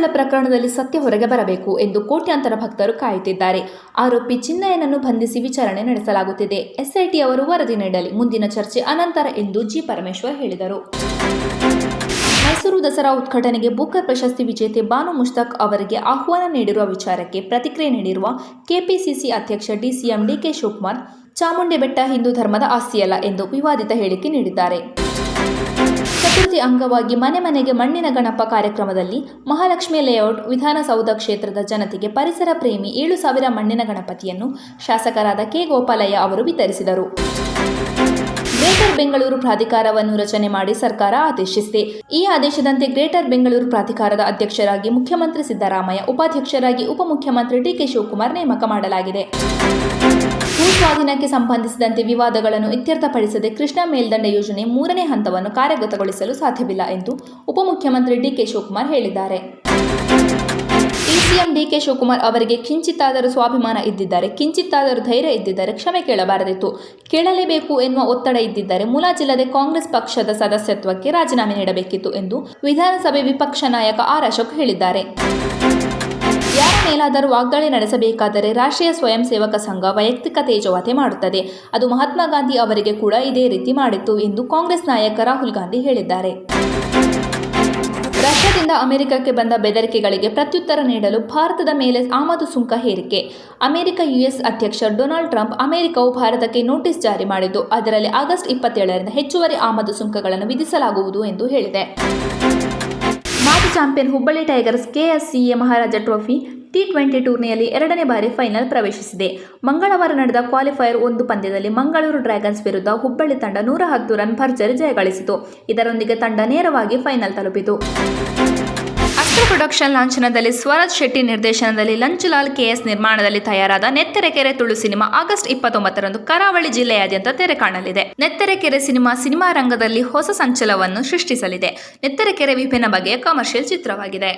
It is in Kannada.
ಮಾನನಷ್ಟ ಪ್ರಕರಣದಲ್ಲಿ ಸತ್ಯ ಹೊರಗೆ ಬರಬೇಕು ಎಂದು ಕೋಟ್ಯಾಂತರ ಭಕ್ತರು ಕಾಯುತ್ತಿದ್ದಾರೆ. ಆರೋಪಿ ಚಿನ್ನಯ್ಯನನ್ನು ಬಂಧಿಸಿ ವಿಚಾರಣೆ ನಡೆಸಲಾಗುತ್ತಿದೆ. ಎಸ್ಐಟಿ ಅವರು ವರದಿ ನೀಡಲಿ, ಮುಂದಿನ ಚರ್ಚೆ ಅನಂತರ ಎಂದು ಜಿ. ಪರಮೇಶ್ವರ್ ಹೇಳಿದರು. ಮೈಸೂರು ದಸರಾ ಉದ್ಘಾಟನೆಗೆ ಬೂಕರ್ ಪ್ರಶಸ್ತಿ ವಿಜೇತೆ ಬಾನು ಮುಷ್ತಾಕ್ ಅವರಿಗೆ ಆಹ್ವಾನ ನೀಡಿರುವ ವಿಚಾರಕ್ಕೆ ಪ್ರತಿಕ್ರಿಯೆ ನೀಡಿರುವ ಕೆಪಿಸಿಸಿ ಅಧ್ಯಕ್ಷ ಸಿಎಂ ಡಿಕೆ ಶಿವಕುಮಾರ್, ಚಾಮುಂಡಿ ಬೆಟ್ಟ ಹಿಂದೂ ಧರ್ಮದ ಆಸ್ತಿಯಲ್ಲ ಎಂದು ವಿವಾದಿತ ಹೇಳಿಕೆ ನೀಡಿದ್ದಾರೆ. ಚತುರ್ಥಿ ಅಂಗವಾಗಿ ಮನೆ ಮನೆಗೆ ಮಣ್ಣಿನ ಗಣಪ ಕಾರ್ಯಕ್ರಮದಲ್ಲಿ ಮಹಾಲಕ್ಷ್ಮಿ ಲೇಔಟ್ ವಿಧಾನಸೌಧ ಕ್ಷೇತ್ರದ ಜನತೆಗೆ ಪರಿಸರ ಪ್ರೇಮಿ 7,000 ಮಣ್ಣಿನ ಗಣಪತಿಯನ್ನು ಶಾಸಕರಾದ ಕೆ. ಗೋಪಾಲಯ್ಯ ಅವರು ವಿತರಿಸಿದರು. ಗ್ರೇಟರ್ ಬೆಂಗಳೂರು ಪ್ರಾಧಿಕಾರವನ್ನು ರಚನೆ ಮಾಡಿ ಸರ್ಕಾರ ಆದೇಶಿಸಿದೆ. ಈ ಆದೇಶದಂತೆ ಗ್ರೇಟರ್ ಬೆಂಗಳೂರು ಪ್ರಾಧಿಕಾರದ ಅಧ್ಯಕ್ಷರಾಗಿ ಮುಖ್ಯಮಂತ್ರಿ ಸಿದ್ದರಾಮಯ್ಯ, ಉಪಾಧ್ಯಕ್ಷರಾಗಿ ಉಪಮುಖ್ಯಮಂತ್ರಿ ಡಿಕೆ ಶಿವಕುಮಾರ್ ನೇಮಕ ಮಾಡಲಾಗಿದೆ. ಭೂ ಸ್ವಾಧೀನಕ್ಕೆ ಸಂಬಂಧಿಸಿದಂತೆ ವಿವಾದಗಳನ್ನು ಇತ್ಯರ್ಥಪಡಿಸದೆ ಕೃಷ್ಣಾ ಮೇಲ್ದಂಡೆ ಯೋಜನೆ 3ನೇ ಹಂತವನ್ನು ಕಾರ್ಯಗತಗೊಳಿಸಲು ಸಾಧ್ಯವಿಲ್ಲ ಎಂದು ಉಪಮುಖ್ಯಮಂತ್ರಿ ಡಿಕೆ ಶಿವಕುಮಾರ್ ಹೇಳಿದ್ದಾರೆ. ಸಿಎಂ ಡಿಕೆ ಶಿವಕುಮಾರ್ ಅವರಿಗೆ ಕಿಂಚಿತ್ತಾದರೂ ಸ್ವಾಭಿಮಾನ ಇದ್ದಿದ್ದರೆ, ಕಿಂಚಿತ್ತಾದರೂ ಧೈರ್ಯ ಇದ್ದಿದ್ದರೆ ಕ್ಷಮೆ ಕೇಳಬಾರದಿತ್ತು. ಕೇಳಲೇಬೇಕು ಎನ್ನುವ ಒತ್ತಡ ಇದ್ದಿದ್ದರೆ ಮುಲಾಜಿಲ್ಲದೆ ಕಾಂಗ್ರೆಸ್ ಪಕ್ಷದ ಸದಸ್ಯತ್ವಕ್ಕೆ ರಾಜೀನಾಮೆ ನೀಡಬೇಕಿತ್ತು ಎಂದು ವಿಧಾನಸಭೆ ವಿಪಕ್ಷ ನಾಯಕ ಆರ್. ಅಶೋಕ್ ಹೇಳಿದ್ದಾರೆ. ಯಾರ ಮೇಲಾದರೂ ವಾಗ್ದಾಳಿ ನಡೆಸಬೇಕಾದರೆ ರಾಷ್ಟ್ರೀಯ ಸ್ವಯಂ ಸೇವಕ ಸಂಘ ವೈಯಕ್ತಿಕ ತೇಜೋವಧೆ ಮಾಡುತ್ತದೆ. ಅದು ಮಹಾತ್ಮ ಗಾಂಧಿ ಅವರಿಗೆ ಕೂಡ ಇದೇ ರೀತಿ ಮಾಡಿತ್ತು ಎಂದು ಕಾಂಗ್ರೆಸ್ ನಾಯಕ ರಾಹುಲ್ ಗಾಂಧಿ ಹೇಳಿದ್ದಾರೆ. ರಷ್ಯಾದಿಂದ ಅಮೆರಿಕಕ್ಕೆ ಬಂದ ಬೆದರಿಕೆಗಳಿಗೆ ಪ್ರತ್ಯುತ್ತರ ನೀಡಲು ಭಾರತದ ಮೇಲೆ ಆಮದು ಸುಂಕ ಹೇರಿಕೆ. ಅಮೆರಿಕ ಯುಎಸ್ ಅಧ್ಯಕ್ಷ ಡೊನಾಲ್ಡ್ ಟ್ರಂಪ್ ಅಮೆರಿಕವು ಭಾರತಕ್ಕೆ ನೋಟಿಸ್ ಜಾರಿ ಮಾಡಿದ್ದು, ಅದರಲ್ಲಿ ಆಗಸ್ಟ್ 27ರಿಂದ ಹೆಚ್ಚುವರಿ ಆಮದು ಸುಂಕಗಳನ್ನು ವಿಧಿಸಲಾಗುವುದು ಎಂದು ಹೇಳಿದೆ. ಮಾಜಿ ಚಾಂಪಿಯನ್ ಹುಬ್ಬಳ್ಳಿ ಟೈಗರ್ಸ್ ಕೆಎಸ್ಸಿಎ ಮಹಾರಾಜ ಟ್ರೋಫಿ T20 ಟೂರ್ನಿಯಲ್ಲಿ 2ನೇ ಬಾರಿ ಫೈನಲ್ ಪ್ರವೇಶಿಸಿದೆ. ಮಂಗಳವಾರ ನಡೆದ ಕ್ವಾಲಿಫೈಯರ್ 1 ಪಂದ್ಯದಲ್ಲಿ ಮಂಗಳೂರು ಡ್ರ್ಯಾಗನ್ಸ್ ವಿರುದ್ಧ ಹುಬ್ಬಳ್ಳಿ ತಂಡ 110 ರನ್ ಭರ್ಜರಿ ಜಯಗಳಿಸಿತು. ಇದರೊಂದಿಗೆ ತಂಡ ನೇರವಾಗಿ ಫೈನಲ್ ತಲುಪಿತು. ಅಸ್ತ್ರ ಪ್ರೊಡಕ್ಷನ್ ಲಾಂಛನದಲ್ಲಿ ಸ್ವರಾಜ್ ಶೆಟ್ಟಿ ನಿರ್ದೇಶನದಲ್ಲಿ ಲಂಚುಲಾಲ್ ಕೆಎಸ್ ನಿರ್ಮಾಣದಲ್ಲಿ ತಯಾರಾದ ನೆತ್ತರೆಕೆರೆ ತುಳು ಸಿನಿಮಾ ಆಗಸ್ಟ್ 29ರಂದು ಕರಾವಳಿ ಜಿಲ್ಲೆಯಾದ್ಯಂತ ತೆರೆ ಕಾಣಲಿದೆ. ನೆತ್ತರೆಕೆರೆ ಸಿನಿಮಾ ರಂಗದಲ್ಲಿ ಹೊಸ ಸಂಚಲನವನ್ನು ಸೃಷ್ಟಿಸಲಿದೆ. ನೆತ್ತರೆಕೆರೆ ವಿಭಿನ್ನ ಬಗೆಯ ಕಮರ್ಷಿಯಲ್ ಚಿತ್ರವಾಗಿದೆ.